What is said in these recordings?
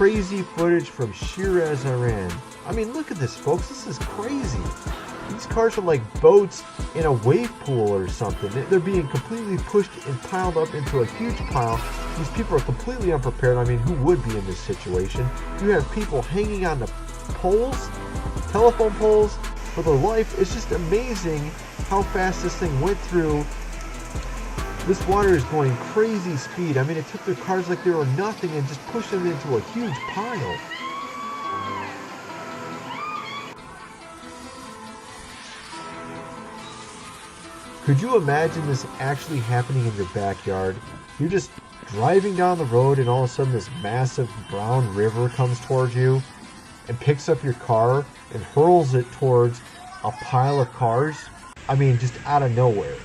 crazy footage from Shiraz, Iran. I mean, look at this, folks. This is crazy. These cars are like boats in a wave pool or something. They're being completely pushed and piled up into a huge pile. These people are completely unprepared. I mean, who would be in this situation? You have people hanging on the poles, telephone poles, for their life. It's just amazing how fast this thing went through. This water is going crazy speed. I mean, it took their cars like they were nothing and just pushed them into a huge pile. Could you imagine this actually happening in your backyard? You're just driving down the road and all of a sudden this massive brown river comes towards you and picks up your car and hurls it towards a pile of cars. I mean, just out of nowhere.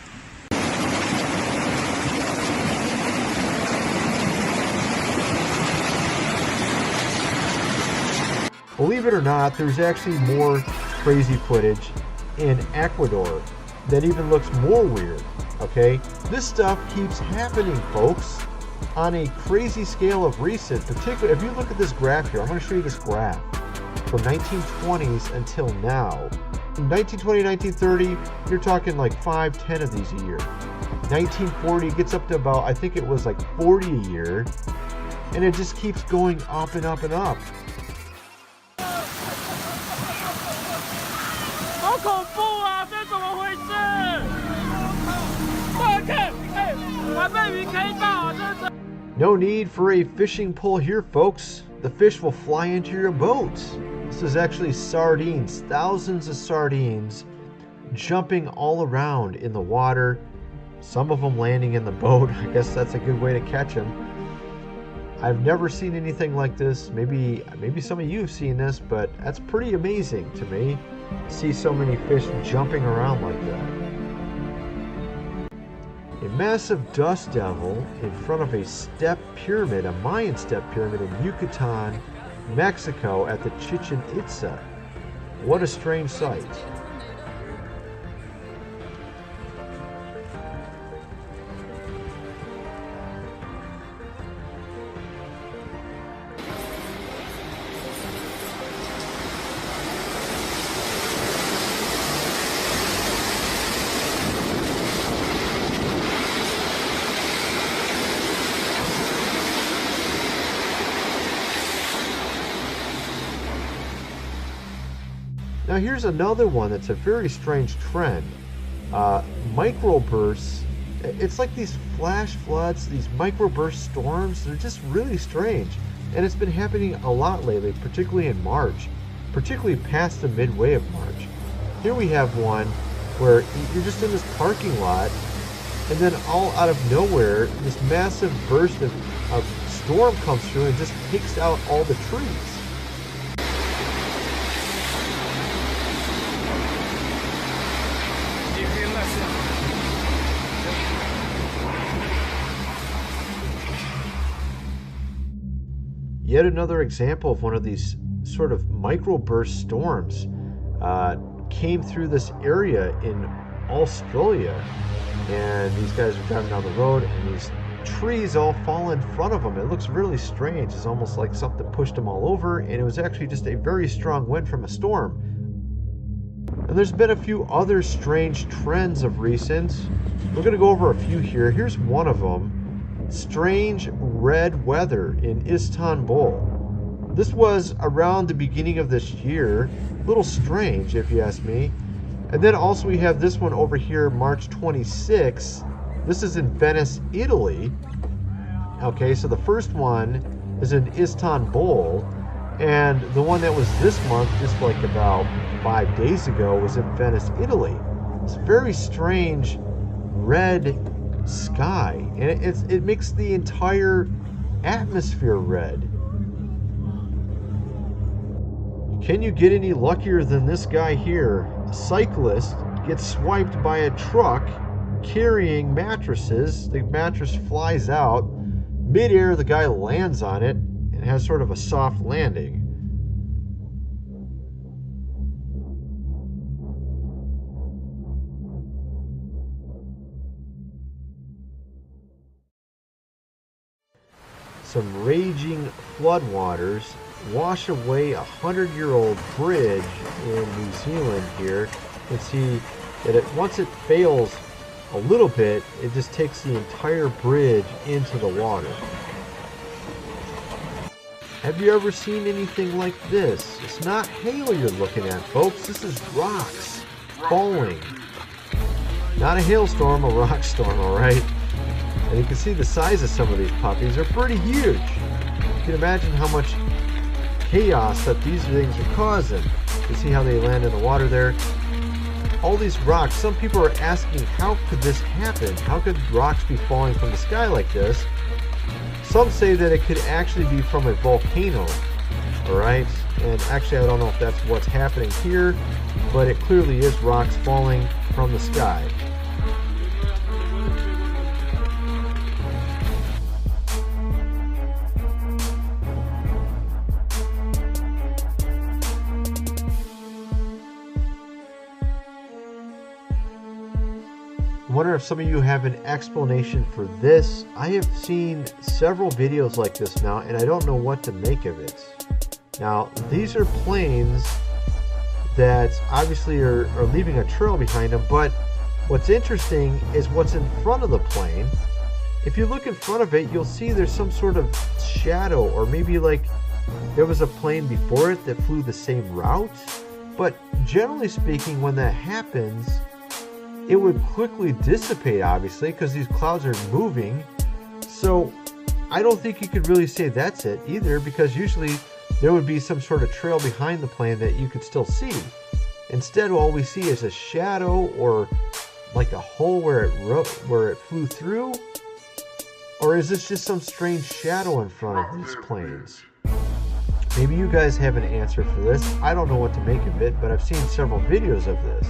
Believe it or not, there's actually more crazy footage in Ecuador that even looks more weird, okay? This stuff keeps happening, folks, on a crazy scale of recent. Particularly, if you look at this graph here, I'm going to show you this graph from 1920s until now. From 1920, 1930, you're talking like 5, 10 of these a year. 1940 gets up to about, I think it was like 40 a year, and it just keeps going up and up and up. No need for a fishing pole here, folks. The fish will fly into your boat. This is actually sardines, thousands of sardines jumping all around in the water. Some of them landing in the boat. I guess that's a good way to catch them. I've never seen anything like this. Maybe some of you have seen this, but that's pretty amazing to me. See so many fish jumping around like that. A massive dust devil in front of a step pyramid, a Mayan step pyramid in Yucatan, Mexico at the Chichen Itza. What a strange sight. Now here's another one that's a very strange trend. Microbursts. It's like these flash floods, these microburst storms. They're just really strange. And it's been happening a lot lately, particularly in March, particularly past the midway of March. Here we have one where you're just in this parking lot, and then all out of nowhere, this massive burst of storm comes through and just takes out all the trees. Yet another example of one of these sort of microburst storms came through this area in Australia, and these guys are driving down the road and these trees all fall in front of them. It looks really strange. It's almost like something pushed them all over, and it was actually just a very strong wind from a storm. And there's been a few other strange trends of recent. We're going to go over a few here. Here's one of them. Strange red weather in Istanbul. This was around the beginning of this year. A little strange, if you ask me. And then also we have this one over here, March 26th. This is in Venice, Italy. Okay, so the first one is in Istanbul, and the one that was this month, just like about 5 days ago, was in Venice, Italy. It's very strange red sky, and it makes the entire atmosphere red. Can you get any luckier than this guy here? A cyclist gets swiped by a truck carrying mattresses. The mattress flies out. Mid-air, the guy lands on it and has sort of a soft landing. some raging floodwaters wash away a 100-year-old bridge in New Zealand here. You can see that once it fails a little bit, it just takes the entire bridge into the water. Have you ever seen anything like this? It's not hail you're looking at, folks. This is rocks falling. Not a hailstorm, a rock storm, alright? And you can see the size of some of these puppies. They're pretty huge. You can imagine how much chaos that these things are causing. You see how they land in the water there? All these rocks, some people are asking, how could this happen? How could rocks be falling from the sky like this? Some say that it could actually be from a volcano, alright? And actually I don't know if that's what's happening here, but it clearly is rocks falling from the sky. I wonder if some of you have an explanation for this. I have seen several videos like this now, and I don't know what to make of it. Now, these are planes that obviously are leaving a trail behind them, but what's interesting is what's in front of the plane. If you look in front of it, you'll see there's some sort of shadow, or maybe like there was a plane before it that flew the same route. But generally speaking, when that happens, it would quickly dissipate, obviously, because these clouds are moving. So I don't think you could really say that's it either, because usually there would be some sort of trail behind the plane that you could still see. Instead, all we see is a shadow or like a hole where it flew through. Or is this just some strange shadow in front of these planes? Maybe you guys have an answer for this. I don't know what to make of it, but I've seen several videos of this.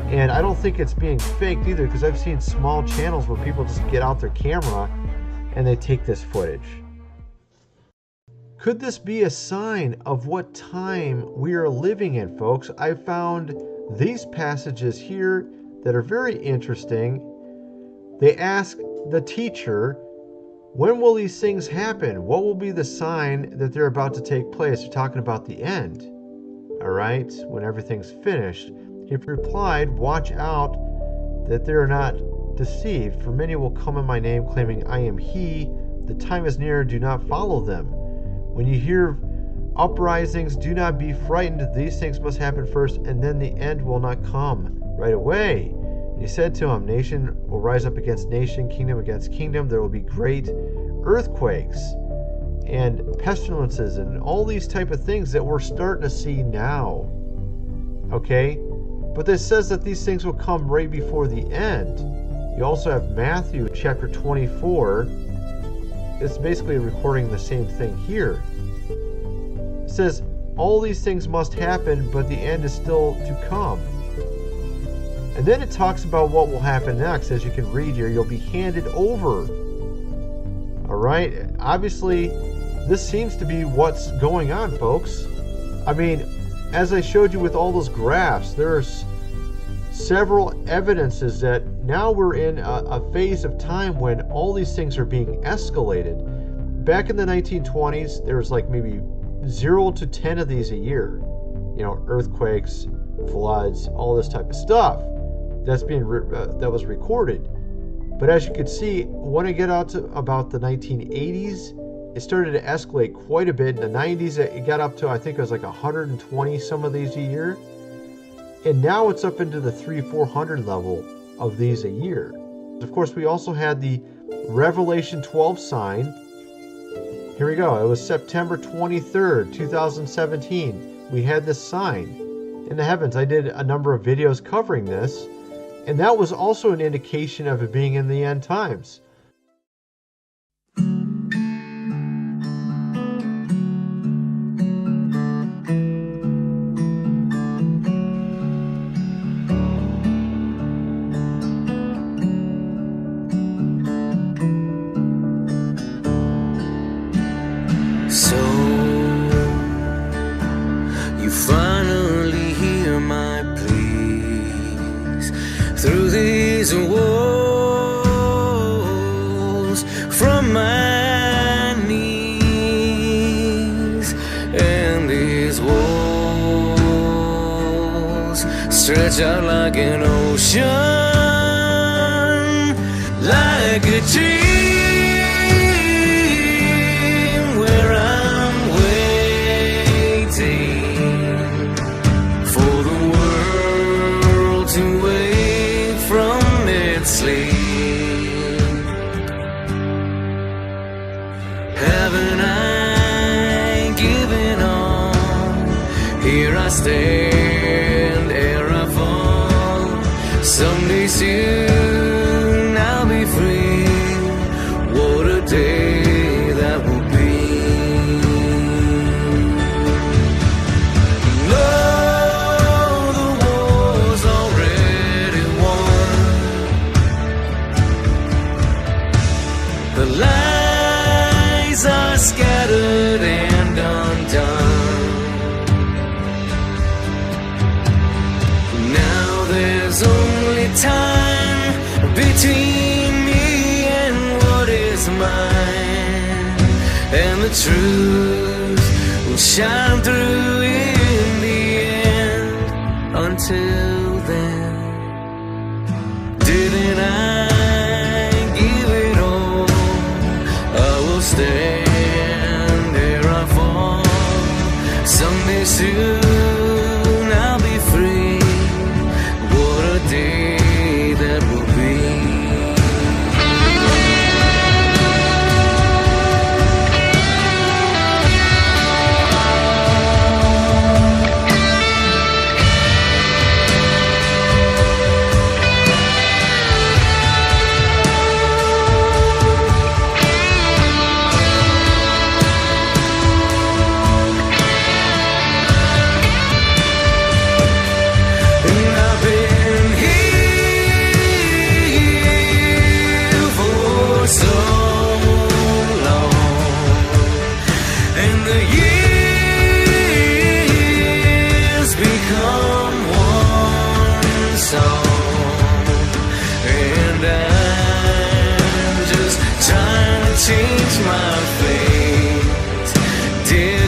And I don't think it's being faked either, because I've seen small channels where people just get out their camera and they take this footage. Could this be a sign of what time we are living in, folks? I found these passages here that are very interesting. They ask the teacher, when will these things happen? What will be the sign that they're about to take place? They're talking about the end, all right, when everything's finished. He replied, watch out that they are not deceived, for many will come in my name, claiming I am he. The time is near, do not follow them. When you hear uprisings, do not be frightened. These things must happen first, and then the end will not come right away. And he said to him, nation will rise up against nation, kingdom against kingdom. There will be great earthquakes and pestilences and all these type of things that we're starting to see now. Okay? But this says that these things will come right before the end. You also have Matthew chapter 24. It's basically recording the same thing here. It says, all these things must happen, but the end is still to come. And then it talks about what will happen next. As you can read here, you'll be handed over. Alright? Obviously, this seems to be what's going on, folks. I mean, as I showed you with all those graphs, there's several evidences that now we're in a phase of time when all these things are being escalated. Back in the 1920s, there was like maybe 0 to 10 of these a year. You know, earthquakes, floods, all this type of stuff that's being that was recorded. But as you can see, when I get out to about the 1980s, it started to escalate quite a bit. In the 90s, it got up to, I think it was like 120 some of these a year. And now it's up into the 300-400 level of these a year. Of course, we also had the Revelation 12 sign. Here we go. It was September 23rd, 2017. We had this sign in the heavens. I did a number of videos covering this. And that was also an indication of it being in the end times. So you finally hear my pleas through these walls from my knees. stretch out like an ocean, like a dream where I'm waiting for the world to wake from its sleep. Haven't I given all? Here I stand, ere I fall. Someday soon I'll be free. What a day that will be. Oh, the war's already won. The lies are scattered and undone. Now there's only time between me and what is mine, and the truth will shine through in the end. Until then, didn't I give it all? I will stand ere I fall. Someday soon I'll be free. What a day that will be. And I've been here for so long, and the years become one song, and I'm just trying to change my fate. Did